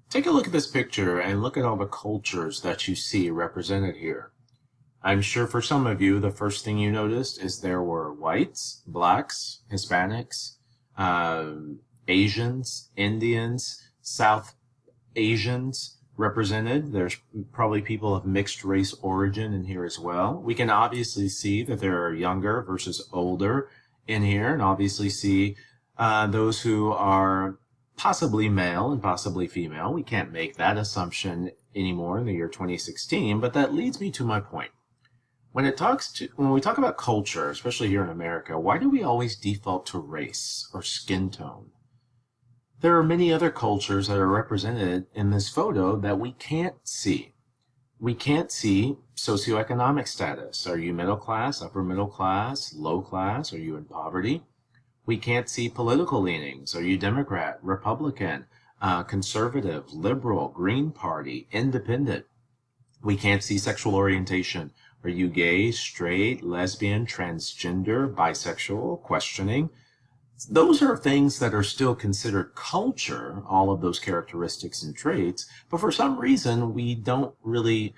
Take a look at this picture and look at all the cultures that you see represented here. I'm sure for some of you, the first thing you noticed is there were whites, blacks, Hispanics, Asians, Indians, South Asians represented. There's probably people of mixed race origin in here as well. We can obviously see that there are younger versus older in here, and obviously see those who are possibly male and possibly female. We can't make that assumption anymore in the year 2016, but that leads me to my point. When we talk about culture, especially here in America, why do we always default to race or skin tone? There are many other cultures that are represented in this photo that we can't see. We can't see socioeconomic status. Are you middle class, upper middle class, low class? Are you in poverty? We can't see political leanings. Are you Democrat, Republican, conservative, liberal, Green Party, independent? We can't see sexual orientation. Are you gay, straight, lesbian, transgender, bisexual, questioning? Those are things that are still considered culture, all of those characteristics and traits, but for some reason we don't really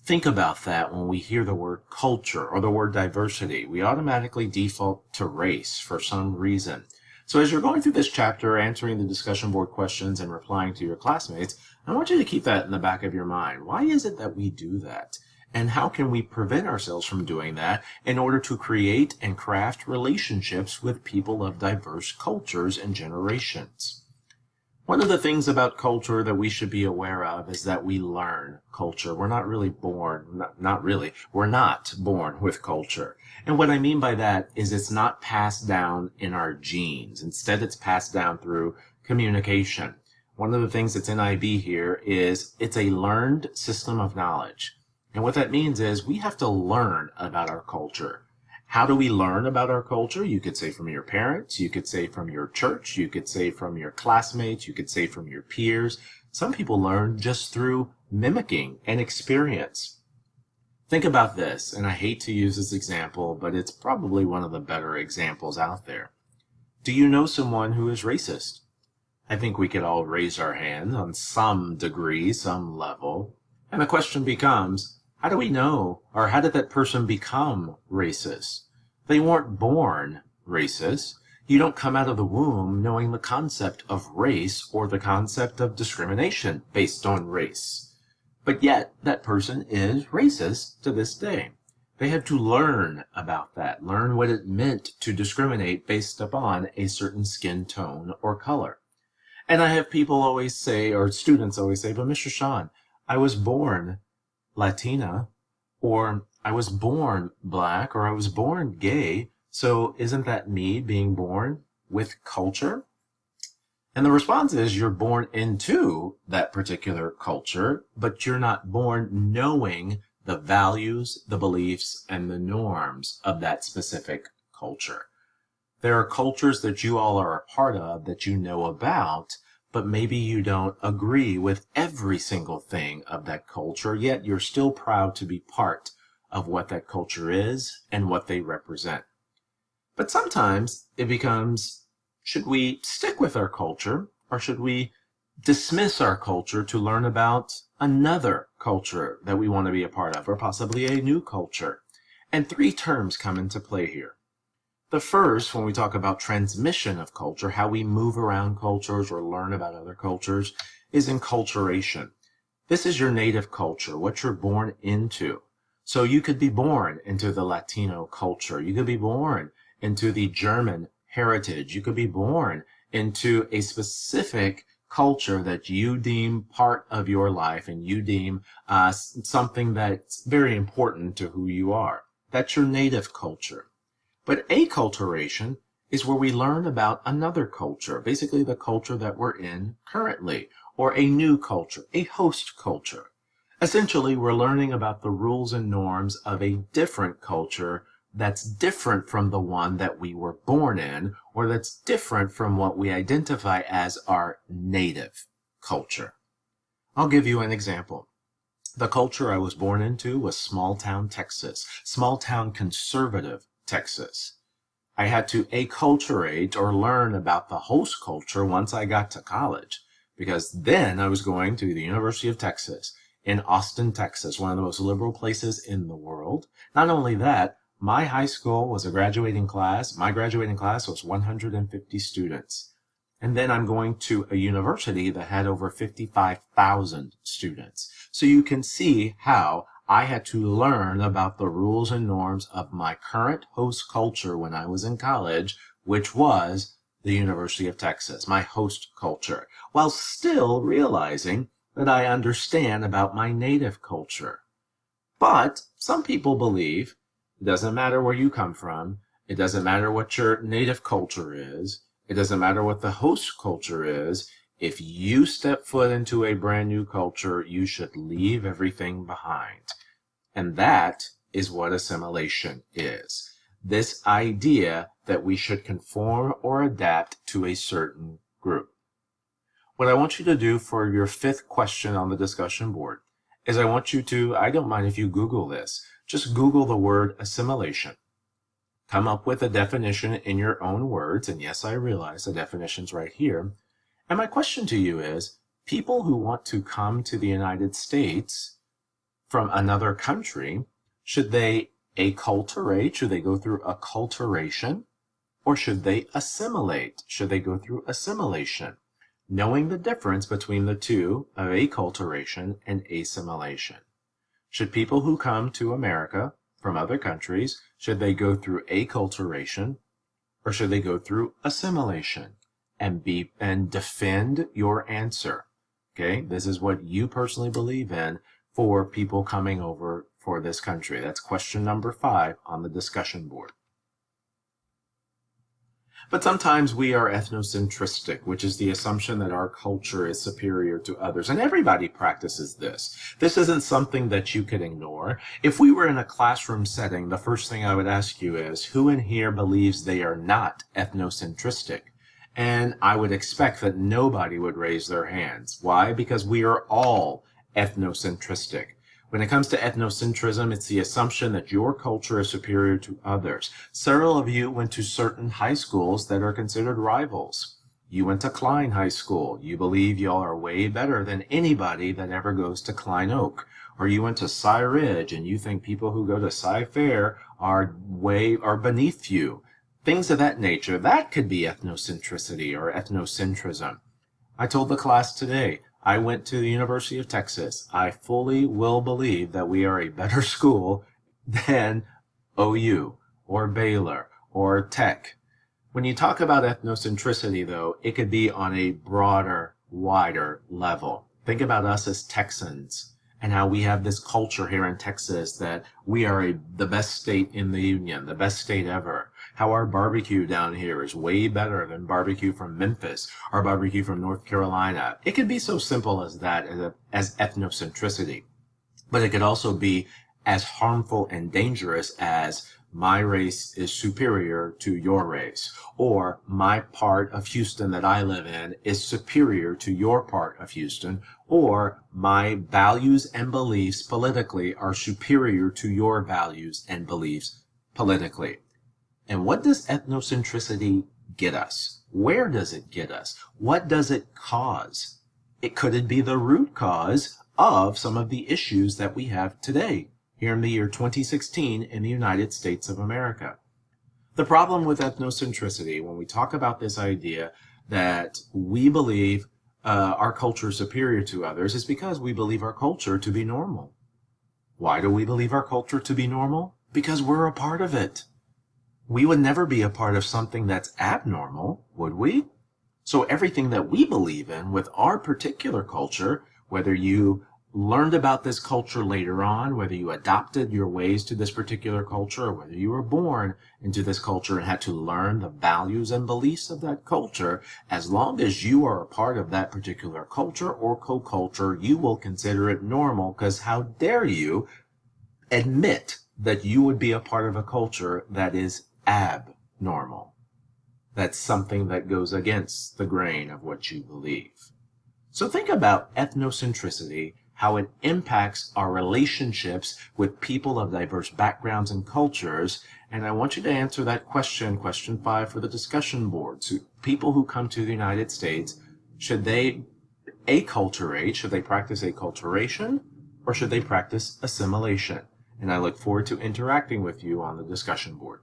think about that when we hear the word culture or the word diversity. We automatically default to race for some reason. So as you're going through this chapter, answering the discussion board questions and replying to your classmates, I want you to keep that in the back of your mind. Why is it that we do that? And how can we prevent ourselves from doing that in order to create and craft relationships with people of diverse cultures and generations? One of the things about culture that we should be aware of is that we learn culture. We're not really born, we're not born with culture. And what I mean by that is it's not passed down in our genes. Instead, it's passed down through communication. One of the things that's in IB here is it's a learned system of knowledge. And what that means is we have to learn about our culture. How do we learn about our culture? You could say from your parents, you could say from your church, you could say from your classmates, you could say from your peers. Some people learn just through mimicking and experience. Think about this, and I hate to use this example, but it's probably one of the better examples out there. Do you know someone who is racist? I think we could all raise our hand on some degree, some level. And the question becomes, how do we know, or how did that person become racist? They weren't born racist. You don't come out of the womb knowing the concept of race or the concept of discrimination based on race. But yet, that person is racist to this day. They had to learn about that, learn what it meant to discriminate based upon a certain skin tone or color. And I have people always say, or students always say, but Mr. Sean, I was born Latina, or I was born black, or I was born gay, so isn't that me being born with culture? And the response is you're born into that particular culture, but you're not born knowing the values, the beliefs, and the norms of that specific culture. There are cultures that you all are a part of that you know about, but maybe you don't agree with every single thing of that culture, yet you're still proud to be part of what that culture is and what they represent. But sometimes it becomes, should we stick with our culture, or should we dismiss our culture to learn about another culture that we want to be a part of, or possibly a new culture? And three terms come into play here. The first, when we talk about transmission of culture, how we move around cultures or learn about other cultures, is enculturation. This is your native culture, what you're born into. So you could be born into the Latino culture. You could be born into the German heritage. You could be born into a specific culture that you deem part of your life and you deem something that's very important to who you are. That's your native culture. But acculturation is where we learn about another culture, basically the culture that we're in currently, or a new culture, a host culture. Essentially, we're learning about the rules and norms of a different culture that's different from the one that we were born in, or that's different from what we identify as our native culture. I'll give you an example. The culture I was born into was small town Texas, small town conservative Texas. I had to acculturate or learn about the host culture once I got to college. because then I was going to the University of Texas in Austin, Texas, one of the most liberal places in the world. Not only that, my high school was a graduating class. My graduating class was 150 students. And then I'm going to a university that had over 55,000 students. So you can see how I had to learn about the rules and norms of my current host culture when I was in college, which was the University of Texas, my host culture, while still realizing that I understand about my native culture. But some people believe it doesn't matter where you come from. It doesn't matter what your native culture is. It doesn't matter what the host culture is. If you step foot into a brand new culture, you should leave everything behind. And that is what assimilation is. This idea that we should conform or adapt to a certain group. What I want you to do for your fifth question on the discussion board is I want you to, I don't mind if you Google this, just Google the word assimilation. Come up with a definition in your own words, and yes, I realize the definition's right here. And my question to you is, people who want to come to the United States from another country, should they acculturate? Should they go through acculturation? Or should they assimilate? Should they go through assimilation? Knowing the difference between the two of acculturation and assimilation. Should people who come to America from other countries, should they go through acculturation or should they go through assimilation? And defend your answer. Okay, this is what you personally believe in for people coming over for this country. That's question number 5 on the discussion board. But sometimes we are ethnocentristic, which is the assumption that our culture is superior to others. And everybody practices this. This isn't something that you can ignore. If we were in a classroom setting, the first thing I would ask you is, who in here believes they are not ethnocentristic? And I would expect that nobody would raise their hands. Why? Because we are all ethnocentristic. When it comes to ethnocentrism, it's the assumption that your culture is superior to others. Several of you went to certain high schools that are considered rivals. You went to Klein High School. You believe y'all are way better than anybody that ever goes to Klein Oak. Or you went to Cy Ridge and you think people who go to Cy Fair are beneath you. Things of that nature. That could be ethnocentricity or ethnocentrism. I told the class today, I went to the University of Texas. I fully will believe that we are a better school than OU or Baylor or Tech. When you talk about ethnocentricity, though, it could be on a broader, wider level. Think about us as Texans and how we have this culture here in Texas that we are the best state in the union, the best state ever. How our barbecue down here is way better than barbecue from Memphis or barbecue from North Carolina. It could be so simple as that, as ethnocentricity. But it could also be as harmful and dangerous as my race is superior to your race, or my part of Houston that I live in is superior to your part of Houston, or my values and beliefs politically are superior to your values and beliefs politically. And what does ethnocentricity get us? Where does it get us? What does it cause? Could it be the root cause of some of the issues that we have today, here in the year 2016 in the United States of America? The problem with ethnocentricity, when we talk about this idea that we believe our culture is superior to others, is because we believe our culture to be normal. Why do we believe our culture to be normal? Because we're a part of it. We would never be a part of something that's abnormal, would we? So everything that we believe in with our particular culture, whether you learned about this culture later on, whether you adopted your ways to this particular culture, or whether you were born into this culture and had to learn the values and beliefs of that culture, as long as you are a part of that particular culture or co-culture, you will consider it normal, because how dare you admit that you would be a part of a culture that is abnormal. That's something that goes against the grain of what you believe. So think about ethnocentricity, how it impacts our relationships with people of diverse backgrounds and cultures. And I want you to answer that question 5 for the discussion board. So people who come to the United States, should they acculturate? Should they practice acculturation, or should they practice assimilation? And I look forward to interacting with you on the discussion board.